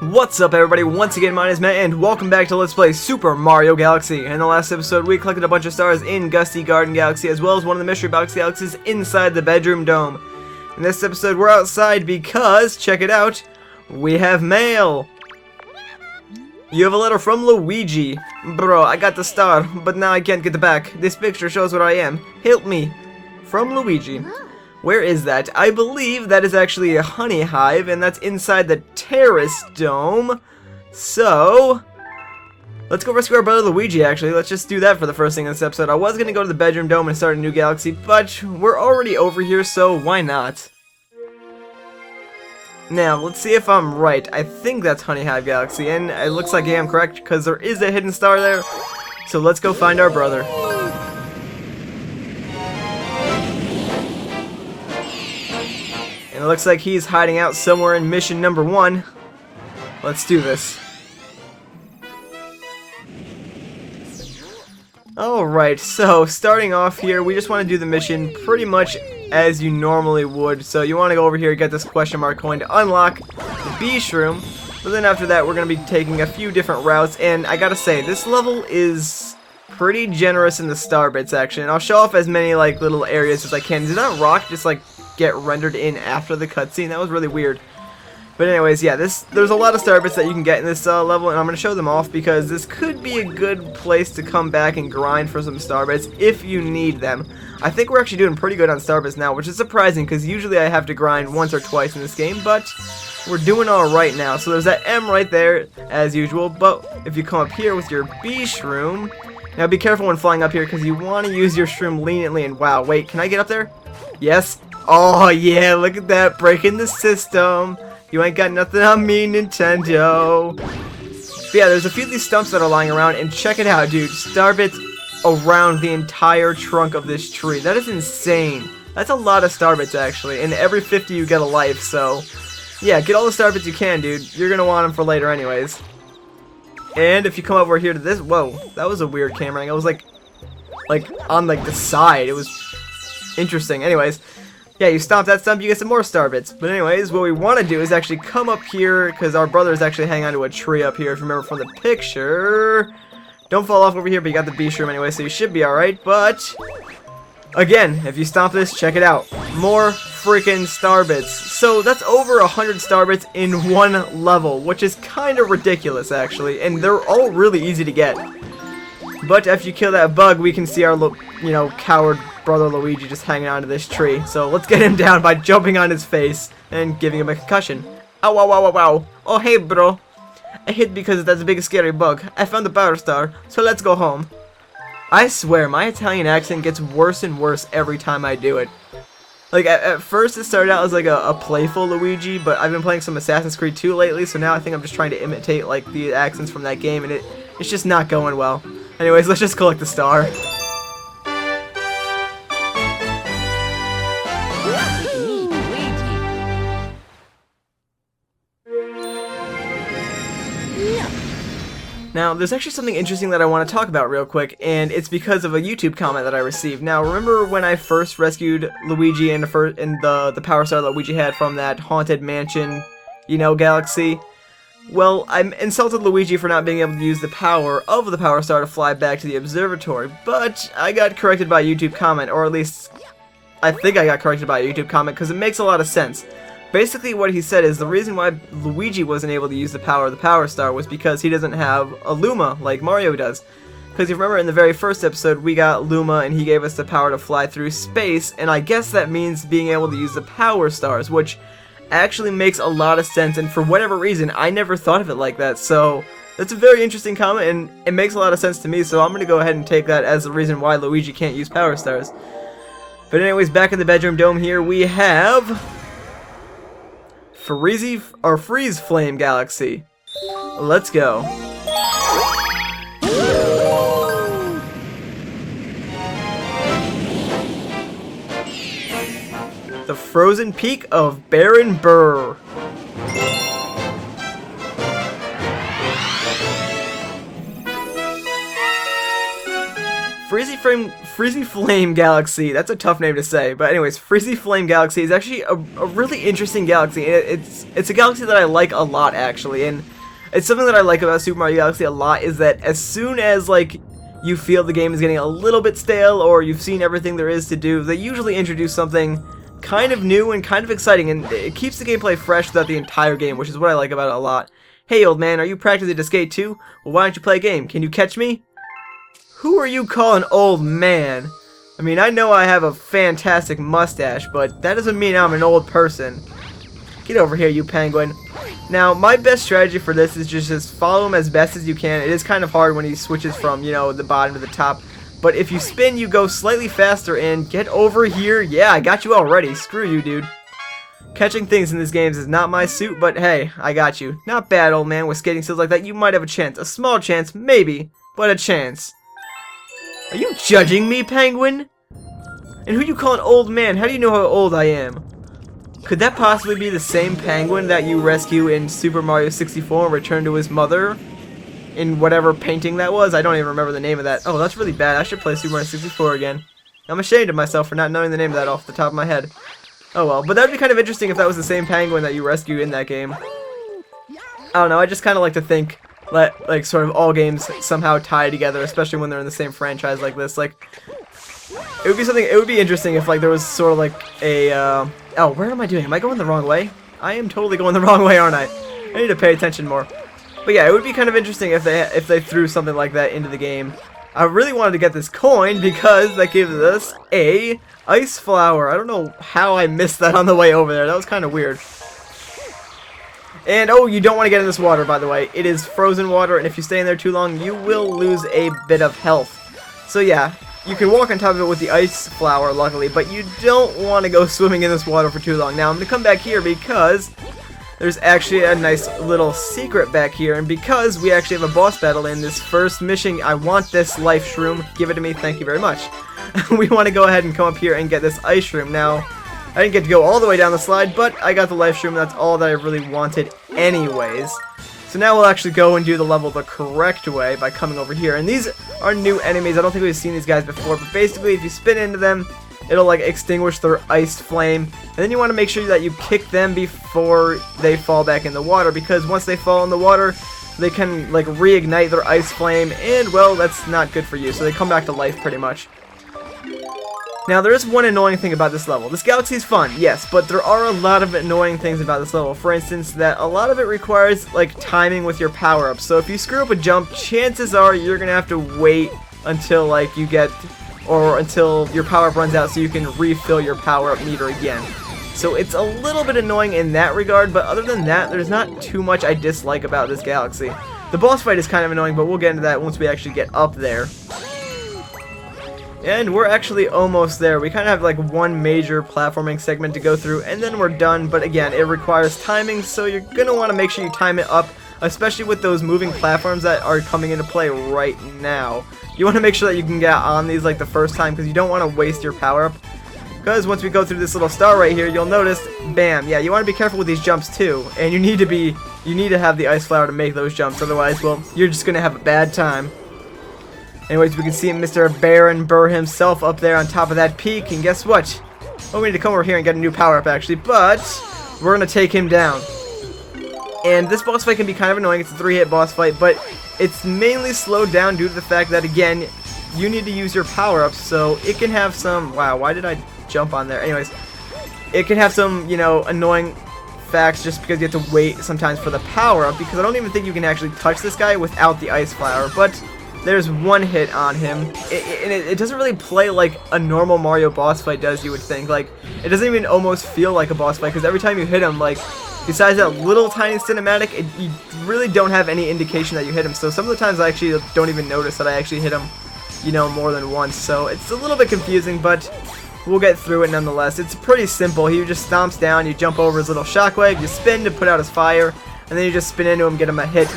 What's up everybody, once again my name is Matt and welcome back to Let's Play Super Mario Galaxy. In the last episode we collected a bunch of stars in Gusty Garden Galaxy as well as one of the mystery box galaxies inside the bedroom dome. In this episode we're outside because, check it out, we have mail! You have a letter from Luigi. Bro, I got the star, but now I can't get it back. This picture shows where I am. Help me. From Luigi. Where is that? I believe that is actually a honey hive, and that's inside the terrace dome. So, let's go rescue our brother Luigi, actually. Let's just do that for the first thing in this episode. I was going to go to the bedroom dome and start a new galaxy, but we're already over here, so why not? Now, let's see if I'm right. I think that's Honey Hive Galaxy, and it looks like I am correct, because there is a hidden star there. So let's go find our brother. And it looks like he's hiding out somewhere in mission number 1. Let's do this. Alright, so starting off here, we just want to do the mission pretty much as you normally would. So you want to go over here and get this question mark coin to unlock the Beast Room. But then after that, we're going to be taking a few different routes. And I gotta say, this level is pretty generous in the star bits, actually. And I'll show off as many like little areas as I can. Did that rock just like get rendered in after the cutscene? That was really weird. But anyways, yeah, there's a lot of star bits that you can get in this level, and I'm going to show them off because this could be a good place to come back and grind for some star bits if you need them. I think we're actually doing pretty good on star bits now, which is surprising because usually I have to grind once or twice in this game, but we're doing alright now. So there's that M right there, as usual, but if you come up here with your B shroom, now be careful when flying up here because you want to use your shroom leniently, and wow, wait, can I get up there? Yes? Oh yeah, look at that, breaking the system. You ain't got nothing on me, Nintendo. But yeah, there's a few of these stumps that are lying around, and check it out, dude. Star bits around the entire trunk of this tree. That is insane. That's a lot of star bits, actually. And every 50 you get a life, so yeah, get all the star bits you can, dude. You're gonna want them for later anyways. And if you come over here to this, whoa, that was a weird camera angle. It was like on like the side. It was interesting. Anyways. Yeah, you stomp that stump, you get some more star bits. But anyways, what we want to do is actually come up here, because our brother is actually hanging onto a tree up here, if you remember from the picture. Don't fall off over here, but you got the beast room anyway, so you should be alright. But, again, if you stomp this, check it out. More freaking star bits. So that's over 100 star bits in one level, which is kind of ridiculous, actually. And they're all really easy to get. But after you kill that bug, we can see our, coward brother Luigi just hanging onto this tree. So let's get him down by jumping on his face and giving him a concussion. Ow, wow, wow, wow, wow. Oh, hey, bro. I hit because that's a big scary bug. I found the power star, so let's go home. I swear, my Italian accent gets worse and worse every time I do it. Like, at first it started out as like a playful Luigi, but I've been playing some Assassin's Creed 2 lately, so now I think I'm just trying to imitate like the accents from that game, and it's just not going well. Anyways, let's just collect the star. Now, there's actually something interesting that I want to talk about real quick, and it's because of a YouTube comment that I received. Now, remember when I first rescued Luigi in the Power Star that Luigi had from that Haunted Mansion, galaxy? Well, I insulted Luigi for not being able to use the power of the Power Star to fly back to the observatory, but I got corrected by a YouTube comment, or at least I think I got corrected by a YouTube comment, because it makes a lot of sense. Basically, what he said is the reason why Luigi wasn't able to use the power of the Power Star was because he doesn't have a Luma like Mario does. Because you remember in the very first episode, we got Luma and he gave us the power to fly through space, and I guess that means being able to use the Power Stars, which actually makes a lot of sense, and for whatever reason, I never thought of it like that, so that's a very interesting comment, and it makes a lot of sense to me, so I'm going to go ahead and take that as the reason why Luigi can't use Power Stars. But anyways, back in the bedroom dome here, we have FreezeFlame Galaxy. Let's go. The frozen peak of Baron Brrrr. FreezeFlame Galaxy. That's a tough name to say, but anyways, FreezeFlame Galaxy is actually a really interesting galaxy. It's a galaxy that I like a lot, actually, and it's something that I like about Super Mario Galaxy a lot is that as soon as like you feel the game is getting a little bit stale or you've seen everything there is to do, they usually introduce something kind of new and kind of exciting, and it keeps the gameplay fresh throughout the entire game, which is what I like about it a lot. Hey, old man, are you practicing to skate too? Well, why don't you play a game? Can you catch me? Who are you calling old man? I mean, I know I have a fantastic mustache, but that doesn't mean I'm an old person. Get over here, you penguin. Now, my best strategy for this is just follow him as best as you can. It is kind of hard when he switches from, you know, the bottom to the top. But if you spin, you go slightly faster and get over here. Yeah, I got you already. Screw you, dude. Catching things in these games is not my suit, but hey, I got you. Not bad, old man. With skating skills like that, you might have a chance. A small chance, maybe, but a chance. Are you judging me, penguin? And who you call an old man? How do you know how old I am? Could that possibly be the same penguin that you rescue in Super Mario 64 and return to his mother? In whatever painting that was? I don't even remember the name of that. Oh, that's really bad. I should play Super Mario 64 again. I'm ashamed of myself for not knowing the name of that off the top of my head. Oh well, but that would be kind of interesting if that was the same penguin that you rescued in that game. I don't know, I just kind of like to think that, like, sort of all games somehow tie together, especially when they're in the same franchise like this. Like, it would be interesting if, like, there was sort of like a, oh, where am I doing? Am I going the wrong way? I am totally going the wrong way, aren't I? I need to pay attention more. But yeah, it would be kind of interesting if they threw something like that into the game. I really wanted to get this coin because that gives us a ice flower. I don't know how I missed that on the way over there. That was kind of weird. And oh, you don't want to get in this water, by the way. It is frozen water, and if you stay in there too long, you will lose a bit of health. So yeah, you can walk on top of it with the ice flower, luckily, but you don't want to go swimming in this water for too long. Now, I'm going to come back here because there's actually a nice little secret back here, and because we actually have a boss battle in this first mission, I want this life shroom. Give it to me, thank you very much. We want to go ahead and come up here and get this ice shroom. Now, I didn't get to go all the way down the slide, but I got the life shroom. That's all that I really wanted anyways. So now we'll actually go and do the level the correct way by coming over here. And these are new enemies. I don't think we've seen these guys before, but basically if you spin into them, it'll like extinguish their ice flame. And then you want to make sure that you kick them before they fall back in the water, because once they fall in the water, they can like reignite their ice flame, and well, that's not good for you. So they come back to life pretty much. Now, there is one annoying thing about this level. This galaxy is fun, yes, but there are a lot of annoying things about this level. For instance, that a lot of it requires, like, timing with your power-ups. So if you screw up a jump, chances are you're going to have to wait until, like, you get, or until your power-up runs out so you can refill your power-up meter again. So it's a little bit annoying in that regard, but other than that, there's not too much I dislike about this galaxy. The boss fight is kind of annoying, but we'll get into that once we actually get up there. And we're actually almost there. We kind of have like one major platforming segment to go through, and then we're done. But again, it requires timing, so you're going to want to make sure you time it up, especially with those moving platforms that are coming into play right now. You want to make sure that you can get on these like the first time, because you don't want to waste your power-up. Because once we go through this little star right here, you'll notice, bam, yeah, you want to be careful with these jumps too. And you need to have the ice flower to make those jumps, otherwise, well, you're just going to have a bad time. Anyways, we can see Mr. Baron Brrrr himself up there on top of that peak, and guess what? Oh, we need to come over here and get a new power-up, actually, but we're going to take him down. And this boss fight can be kind of annoying. It's a 3-hit boss fight, but it's mainly slowed down due to the fact that, again, you need to use your power-ups, so it can have some... Wow, why did I jump on there? Anyways, it can have some, you know, annoying facts just because you have to wait sometimes for the power-up, because I don't even think you can actually touch this guy without the ice flower, but... There's one hit on him. It doesn't really play like a normal Mario boss fight does, you would think. Like, it doesn't even almost feel like a boss fight, because every time you hit him, like, besides that little tiny cinematic, you really don't have any indication that you hit him. So some of the times I actually don't even notice that I actually hit him, you know, more than once. So it's a little bit confusing, but we'll get through it nonetheless. It's pretty simple. He just stomps down, you jump over his little shockwave, you spin to put out his fire, and then you just spin into him, get him a hit.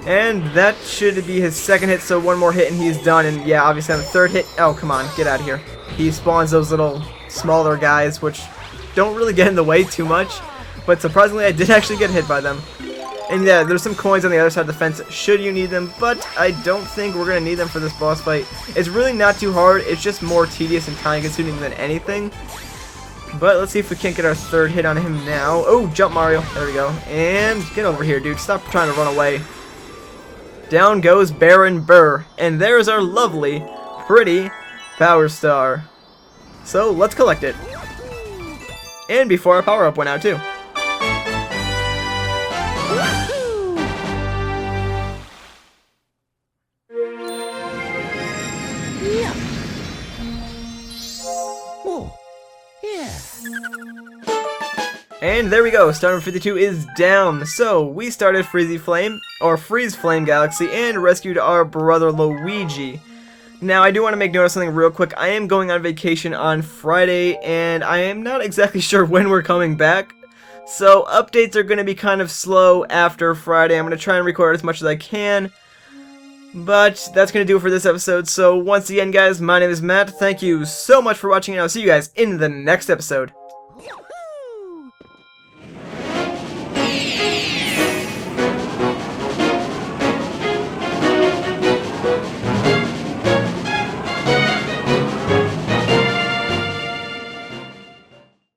And that should be his second hit, so one more hit and he's done. And yeah, obviously on the third hit, oh, come on, get out of here. He spawns those little smaller guys, which don't really get in the way too much. But surprisingly, I did actually get hit by them. And yeah, there's some coins on the other side of the fence should you need them, but I don't think we're going to need them for this boss fight. It's really not too hard, it's just more tedious and time consuming than anything. But let's see if we can't get our third hit on him now. Oh, jump Mario, there we go. And get over here, dude, stop trying to run away. Down goes Baron Brrrr, and there's our lovely, pretty Power Star. So let's collect it. And before our power up went out too. And there we go, Star number 52 is down. So we started FreezeFlame, or FreezeFlame Galaxy, and rescued our brother Luigi. Now I do want to make note of something real quick. I am going on vacation on Friday, and I am not exactly sure when we're coming back. So updates are going to be kind of slow after Friday. I'm going to try and record as much as I can. But that's going to do it for this episode. So once again guys, my name is Matt. Thank you so much for watching, and I'll see you guys in the next episode.